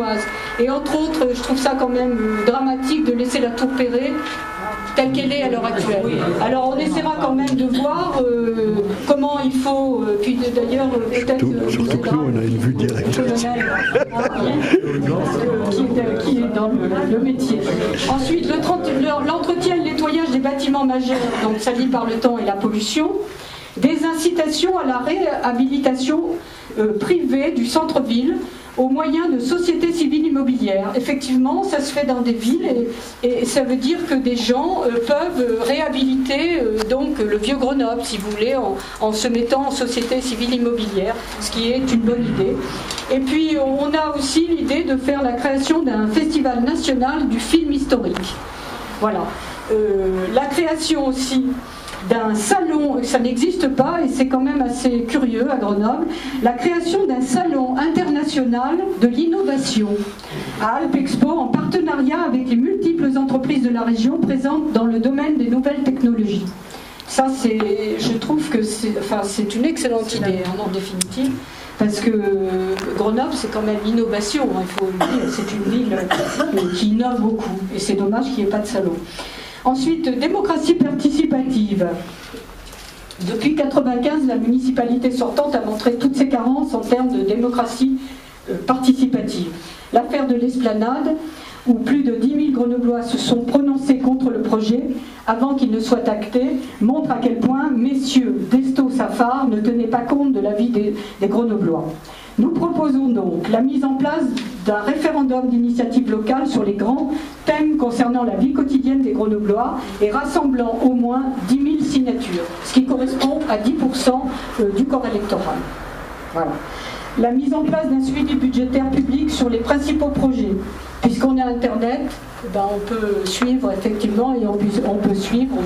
grenobloise. Et entre autres, je trouve ça quand même dramatique de laisser la tour Perret telle qu'elle est à l'heure actuelle. Alors on essaiera quand même de voir comment il faut, puis d'ailleurs peut-être surtout que nous on a une vue directe qui est dans le métier. Ensuite, l'entretien et le nettoyage des bâtiments majeurs, donc salis par le temps et la pollution, des incitations à la réhabilitation privée du centre-ville au moyen de sociétés civiles immobilières. Effectivement, ça se fait dans des villes et ça veut dire que des gens peuvent réhabiliter donc le vieux Grenoble, si vous voulez, en se mettant en société civile immobilière, ce qui est une bonne idée. Et puis, on a aussi l'idée de faire la création d'un festival national du film historique. Voilà. La création aussi d'un salon, ça n'existe pas et c'est quand même assez curieux à Grenoble, la création d'un salon international de l'innovation à Alpexpo en partenariat avec les multiples entreprises de la région présentes dans le domaine des nouvelles technologies. Ça, je trouve que c'est une excellente idée en définitive, parce que Grenoble, c'est quand même l'innovation, il faut le dire, c'est une ville qui innove beaucoup et c'est dommage qu'il n'y ait pas de salon. Ensuite, démocratie participative. Depuis 1995, la municipalité sortante a montré toutes ses carences en termes de démocratie participative. L'affaire de l'Esplanade, où plus de 10 000 Grenoblois se sont prononcés contre le projet avant qu'il ne soit acté, montre à quel point messieurs d'Esto-Safar ne tenaient pas compte de l'avis des Grenoblois. Nous proposons donc la mise en place d'un référendum d'initiative locale sur les grands thèmes concernant la vie quotidienne des Grenoblois et rassemblant au moins 10 000 signatures, ce qui correspond à 10% du corps électoral. Voilà. La mise en place d'un suivi budgétaire public sur les principaux projets. Puisqu'on a Internet, on peut suivre effectivement et on peut suivre